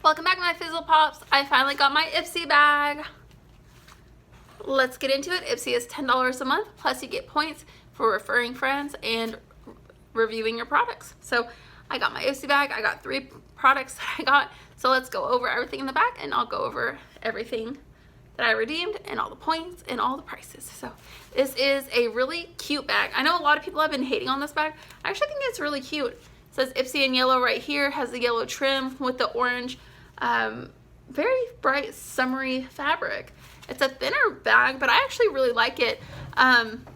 Welcome back, my Fizzle Pops. I finally got my Ipsy bag. Let's get into it. Ipsy is $10 a month, plus you get points for referring friends and reviewing your products. So I got my Ipsy bag. I got 3 products that I got. So let's go over everything in the back, and I'll go over everything that I redeemed and all the points and all the prices. So this is a really cute bag. I know a lot of people have been hating on this bag. I actually think it's really cute. It says Ipsy in yellow right here, has the yellow trim with the orange, very bright summery fabric. It's a thinner bag, but I actually really like it. And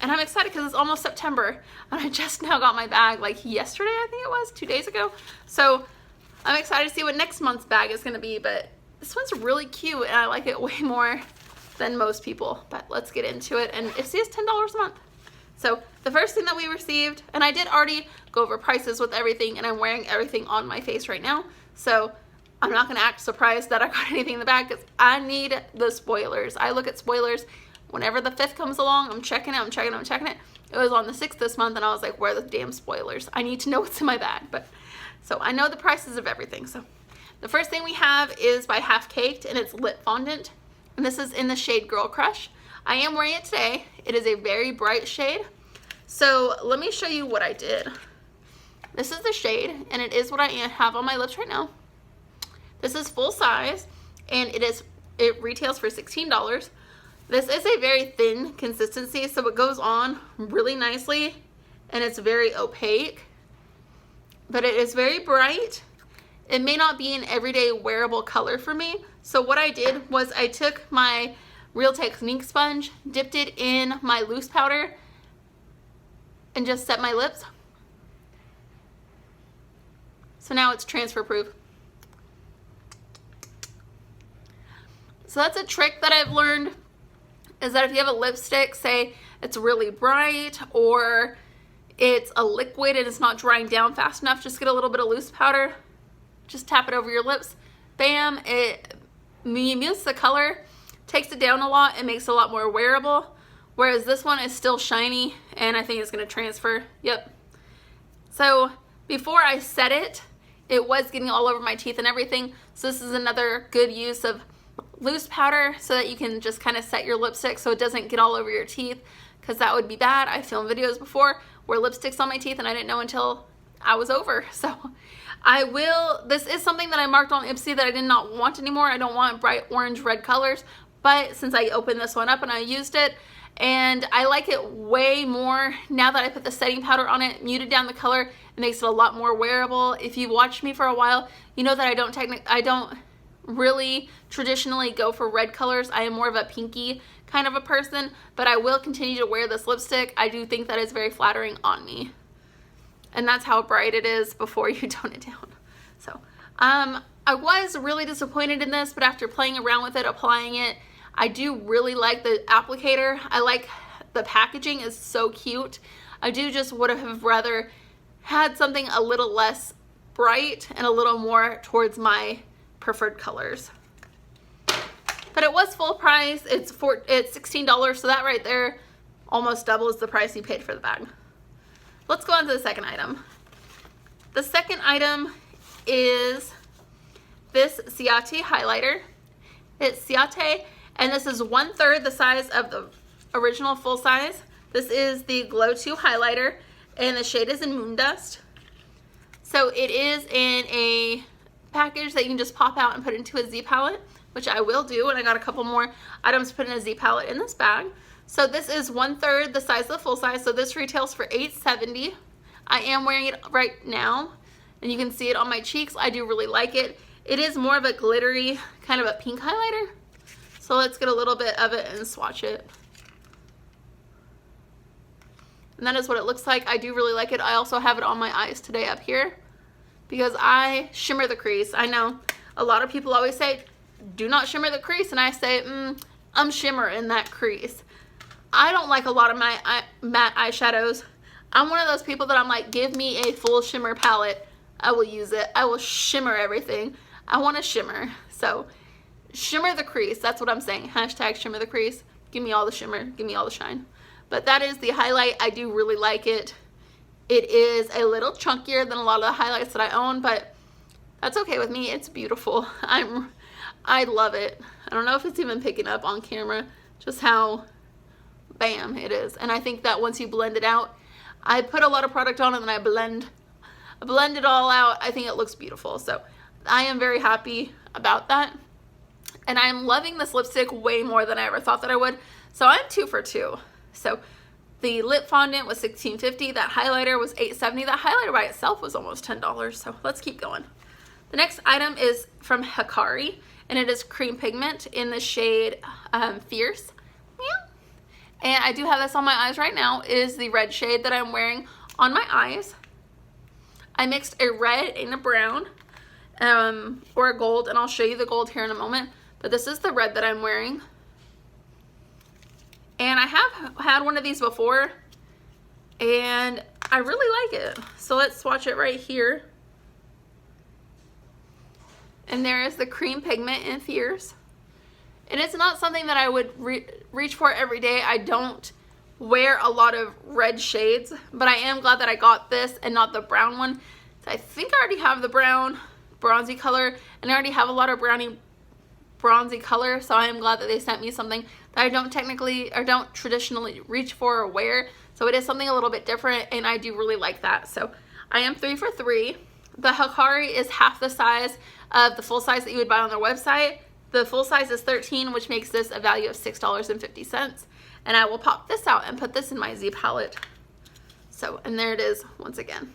I'm excited because it's almost September, and I just now got my bag like yesterday, I think it was, 2 days ago. So I'm excited to see what next month's bag is going to be, but this one's really cute, and I like it way more than most people. But let's get into it, and Ipsy is $10 a month. So the first thing that we received, and I did already go over prices with everything, and I'm wearing everything on my face right now, so I'm not going to act surprised that I got anything in the bag because I need the spoilers. I look at spoilers whenever the 5th comes along. I'm checking it, I'm checking it, I'm checking it. It was on the 6th this month, and I was like, where are the damn spoilers? I need to know what's in my bag. But so I know the prices of everything. So the first thing we have is by Half Caked, and it's lip fondant, and this is in the shade Girl Crush. I am wearing it today. It is a very bright shade. So let me show you what I did. This is the shade, and it is what I have on my lips right now. This is full size, and it retails for $16. This is a very thin consistency, so it goes on really nicely, and it's very opaque, but it is very bright. It may not be an everyday wearable color for me, so what I did was I took my Real Technique sponge, dipped it in my loose powder, and just set my lips. So now it's transfer proof. So that's a trick that I've learned, is that if you have a lipstick, say it's really bright or it's a liquid and it's not drying down fast enough, just get a little bit of loose powder, just tap it over your lips, bam, it mutes the color, takes it down a lot, and makes it a lot more wearable, whereas this one is still shiny, and I think it's going to transfer. Yep. So before I set it, it was getting all over my teeth and everything, so this is another good use of loose powder so that you can just kind of set your lipstick so it doesn't get all over your teeth, because that would be bad. I filmed videos before where lipstick's on my teeth and I didn't know until I was over. So this is something that I marked on Ipsy that I did not want anymore. I don't want bright orange red colors, but since I opened this one up and I used it, and I like it way more now that I put the setting powder on it, muted down the color, it makes it a lot more wearable. If you've watched me for a while, you know that I don't really traditionally go for red colors. I am more of a pinky kind of a person, but I will continue to wear this lipstick. I do think that it's very flattering on me, and that's how bright it is before you tone it down. So I was really disappointed in this, but after playing around with it, applying it, I do really like the applicator. I like the packaging is so cute. I do just would have rather had something a little less bright and a little more towards my preferred colors. But it was full price. It's $16, so that right there almost doubles the price you paid for the bag. Let's go on to the second item. The second item is this Ciate Highlighter. It's Ciate, and this is 1/3 the size of the original full size. This is the Glow 2 highlighter, and the shade is in Moon Dust. So it is in a package that you can just pop out and put into a Z palette, which I will do, and I got a couple more items to put in a Z palette in this bag. So this is 1/3 the size of the full size, so this retails for $8.70. I am wearing it right now, and you can see it on my cheeks. I do really like it. It is more of a glittery, kind of a pink highlighter. So let's get a little bit of it and swatch it. And that is what it looks like. I do really like it. I also have it on my eyes today up here, because I shimmer the crease. I know a lot of people always say, do not shimmer the crease, and I say, I'm shimmering that crease. I don't like a lot of my matte eyeshadows. I'm one of those people that I'm like, give me a full shimmer palette. I will use it. I will shimmer everything. I want to shimmer. So shimmer the crease. That's what I'm saying. Hashtag shimmer the crease. Give me all the shimmer. Give me all the shine. But that is the highlight. I do really like it. It is a little chunkier than a lot of the highlights that I own, but That's okay with me. It's beautiful. I love it. I don't know if it's even picking up on camera just how bam it is. And I think that once you blend it out, I put a lot of product on and then I blend it all out. I think it looks beautiful. So I am very happy about that. And I'm loving this lipstick way more than I ever thought that I would. So I'm 2 for 2. So the lip fondant was $16.50. That highlighter was $8.70. That highlighter by itself was almost $10. So let's keep going. The next item is from Hikari, and it is cream pigment in the shade Fierce. Yeah. And I do have this on my eyes right now. It is the red shade that I'm wearing on my eyes. I mixed a red and a brown or a gold, and I'll show you the gold here in a moment. But this is the red that I'm wearing. And I have had one of these before, and I really like it. So let's swatch it right here. And there is the cream pigment in Fierce. And it's not something that I would reach for every day. I don't wear a lot of red shades, but I am glad that I got this and not the brown one. So I think I already have the brown bronzy color, and I already have a lot of brownie bronzy color, so I am glad that they sent me something that I don't traditionally reach for or wear. So it is something a little bit different, and I do really like that. So I am 3 for 3. The Hikari is half the size of the full size that you would buy on their website. The full size is $13, which makes this a value of $6.50. And I will pop this out and put this in my Z palette. So, and there it is once again.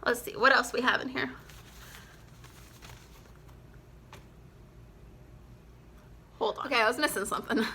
Let's see what else we have in here. Hold on. Okay, I was missing something.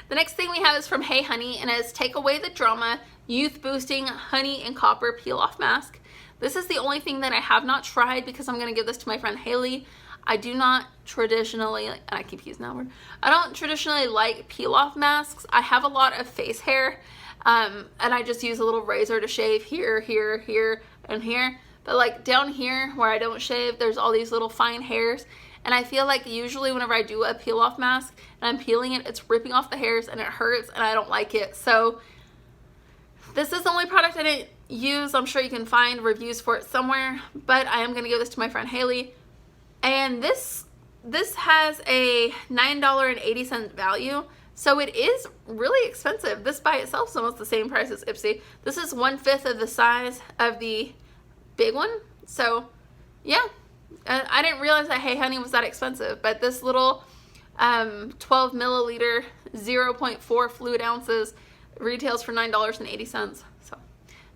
The next thing we have is from Hey Honey, and it is Take Away the Drama Youth Boosting Honey and Copper Peel Off Mask. This is the only thing that I have not tried because I'm going to give this to my friend Haley. I do not traditionally, and I keep using that word, I don't traditionally like peel off masks. I have a lot of face hair, and I just use a little razor to shave here, here, here, and here. But like down here where I don't shave, there's all these little fine hairs. And I feel like usually whenever I do a peel off mask and I'm peeling it, it's ripping off the hairs and it hurts and I don't like it. So this is the only product I didn't use. I'm sure you can find reviews for it somewhere, but I am going to give this to my friend Haley. And this has a $9.80 value. So it is really expensive. This by itself is almost the same price as Ipsy. This is 1/5 of the size of the big one. So yeah. I didn't realize that Hey Honey was that expensive, but this little 12 milliliter 0.4 fluid ounces retails for $9.80. So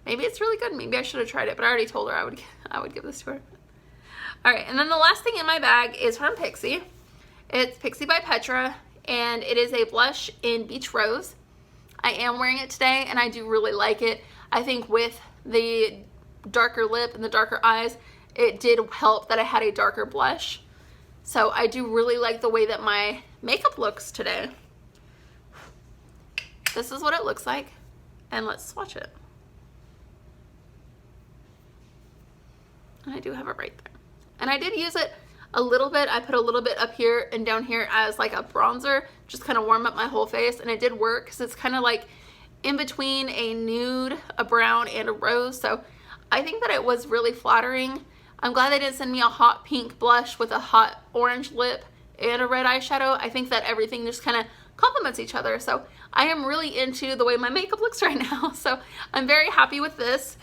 maybe it's really good. Maybe I should have tried it, but I already told her I would give this to her. All right, and then the last thing in my bag is from Pixi. It's Pixi by Petra, and it is a blush in Beach Rose. I am wearing it today, and I do really like it. I think with the darker lip and the darker eyes, it did help that I had a darker blush. So I do really like the way that my makeup looks today. This is what it looks like. And let's swatch it. And I do have it right there. And I did use it a little bit. I put a little bit up here and down here as like a bronzer, just kind of warm up my whole face. And it did work because it's kind of like in between a nude, a brown, and a rose. So I think that it was really flattering. I'm glad they didn't send me a hot pink blush with a hot orange lip and a red eyeshadow. I think that everything just kind of complements each other. So I am really into the way my makeup looks right now. So I'm very happy with this.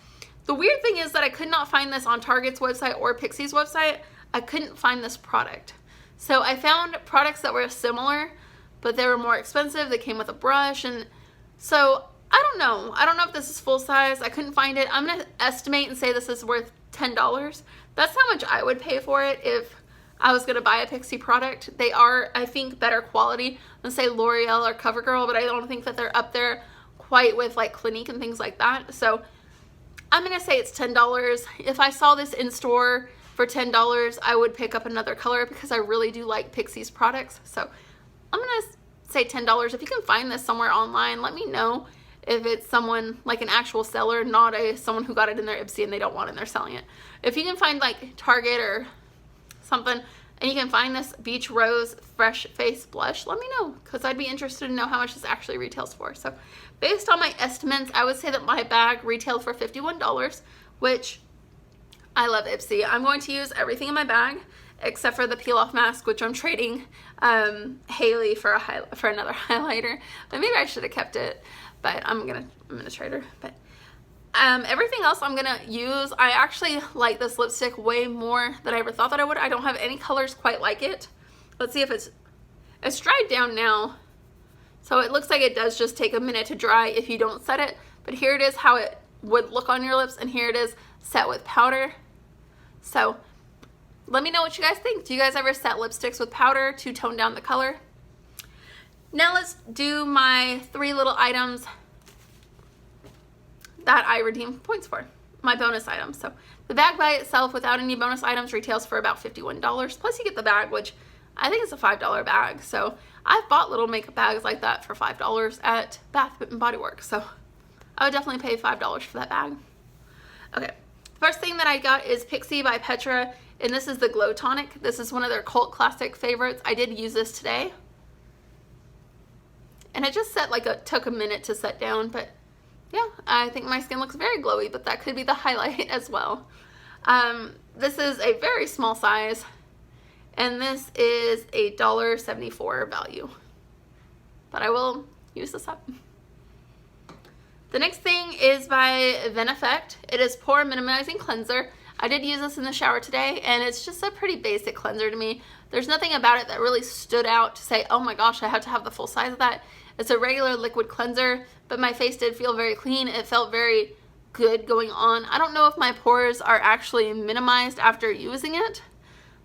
The weird thing is that I could not find this on Target's website or Pixi's website. I couldn't find this product. So I found products that were similar, but they were more expensive. They came with a brush. And so I don't know. I don't know if this is full size. I couldn't find it. I'm going to estimate and say this is worth $10. That's how much I would pay for it if I was going to buy a Pixi product. They are, I think, better quality than say L'Oreal or CoverGirl, but I don't think that they're up there quite with like Clinique and things like that. So I'm going to say it's $10. If I saw this in store for $10, I would pick up another color because I really do like Pixi's products. So I'm going to say $10. If you can find this somewhere online, let me know. If it's someone like an actual seller, not someone who got it in their Ipsy and they don't want it and they're selling it. If you can find like Target or something and you can find this Beach Rose Fresh Face Blush, let me know because I'd be interested to know how much this actually retails for. So based on my estimates, I would say that my bag retailed for $51, which I love Ipsy. I'm going to use everything in my bag except for the peel off mask, which I'm trading Haley for another highlighter. But maybe I should have kept it, but I'm gonna trade her. But everything else I'm gonna use. I actually like this lipstick way more than I ever thought that I would. I don't have any colors quite like it. Let's see if it's dried down now. So it looks like it does just take a minute to dry if you don't set it. But here it is how it would look on your lips, and here it is set with powder. So let me know what you guys think. Do you guys ever set lipsticks with powder to tone down the color? Now let's do my 3 little items that I redeemed points for, my bonus items. So the bag by itself without any bonus items retails for about $51. Plus you get the bag, which I think is a $5 bag. So I've bought little makeup bags like that for $5 at Bath & Body Works. So I would definitely pay $5 for that bag. Okay, first thing that I got is Pixi by Petra, and this is the Glow Tonic. This is one of their cult classic favorites. I did use this today. And it just took a minute to set down, but yeah, I think my skin looks very glowy, but that could be the highlight as well. This is a very small size, and this is a $1.74 value. But I will use this up. The next thing is by Venice. It is Pore Minimizing Cleanser. I did use this in the shower today, and it's just a pretty basic cleanser to me. There's nothing about it that really stood out to say, oh my gosh, I have to have the full size of that. It's a regular liquid cleanser, but my face did feel very clean. It felt very good going on. I don't know if my pores are actually minimized after using it,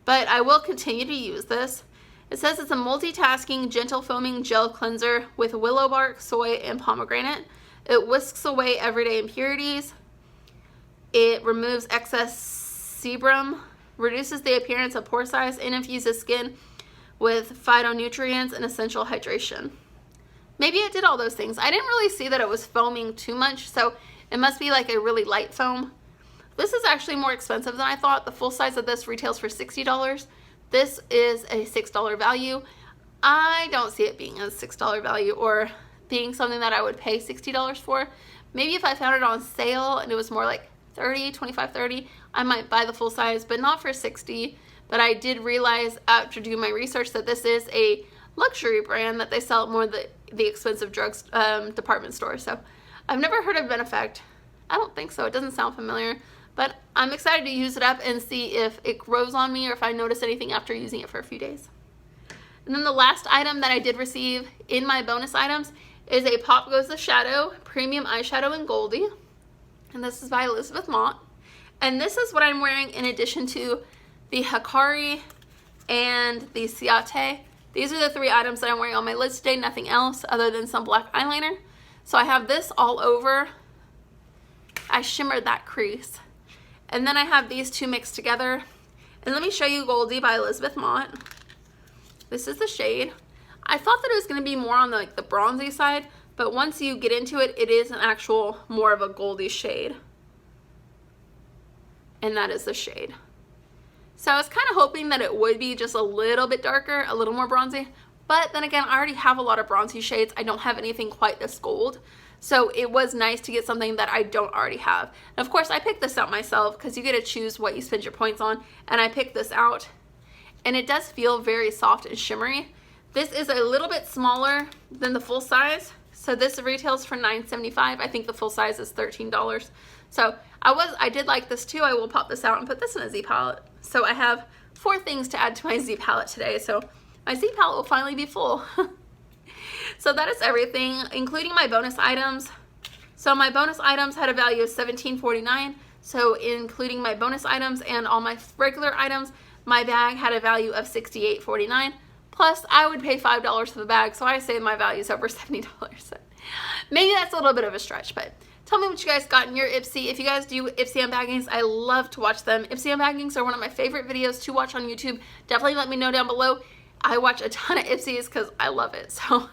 but I will continue to use this. It says it's a multitasking, gentle foaming gel cleanser with willow bark, soy, and pomegranate. It whisks away everyday impurities. It removes excess sebum, reduces the appearance of pore size, and infuses skin with phytonutrients and essential hydration. Maybe it did all those things. I didn't really see that it was foaming too much, so it must be like a really light foam. This is actually more expensive than I thought. The full size of this retails for $60. This is a $6 value. I don't see it being a $6 value or being something that I would pay $60 for. Maybe if I found it on sale and it was more like $30, $25, $30, I might buy the full size, but not for $60. But I did realize after doing my research that this is a luxury brand that they sell at more the expensive drugs department store. So I've never heard of Benefect. I don't think so. It doesn't sound familiar, but I'm excited to use it up and see if it grows on me or if I notice anything after using it for a few days. And then the last item that I did receive in my bonus items is a Pop Goes the Shadow Premium Eyeshadow in Goldie. And this is by Elizabeth Mohr. And this is what I'm wearing in addition to the Hikari and the Ciate. These are the 3 items that I'm wearing on my lid today, nothing else other than some black eyeliner. So I have this all over. I shimmered that crease. And then I have these 2 mixed together. And let me show you Goldie by Elizabeth Mohr. This is the shade. I thought that it was going to be more on the bronzy side, but once you get into it, it is an actual more of a Goldie shade. And that is the shade. So I was kind of hoping that it would be just a little bit darker, a little more bronzy. But then again, I already have a lot of bronzy shades. I don't have anything quite this gold. So it was nice to get something that I don't already have. And of course, I picked this out myself because you get to choose what you spend your points on. And I picked this out. And it does feel very soft and shimmery. This is a little bit smaller than the full size. So this retails for $9.75. I think the full size is $13. So I did like this too. I will pop this out and put this in a Z palette. So I have 4 things to add to my Z palette today. So my Z palette will finally be full. So that is everything, including my bonus items. So my bonus items had a value of $17.49. So including my bonus items and all my regular items, my bag had a value of $68.49. Plus, I would pay $5 for the bag, so I say my value is over $70. So maybe that's a little bit of a stretch, but tell me what you guys got in your Ipsy. If you guys do Ipsy unbaggings, I love to watch them. Ipsy unbaggings are one of my favorite videos to watch on YouTube. Definitely let me know down below. I watch a ton of Ipsys because I love it. So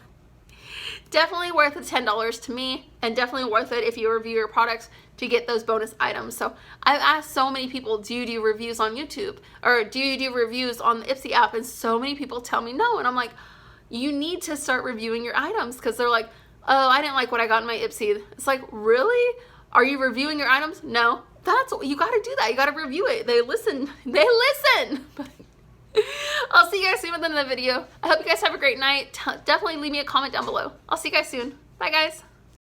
definitely worth the $10 to me, and definitely worth it if you review your products to get those bonus items. So I've asked so many people, do you do reviews on YouTube? Or do you do reviews on the Ipsy app? And so many people tell me no. And I'm like, you need to start reviewing your items, because they're like, oh, I didn't like what I got in my Ipsy. It's like, really? Are you reviewing your items? No. That's, you got to do that. You got to review it. They listen. They listen. I'll see you guys soon with another video. I hope you guys have a great night. Definitely leave me a comment down below. I'll see you guys soon. Bye, guys.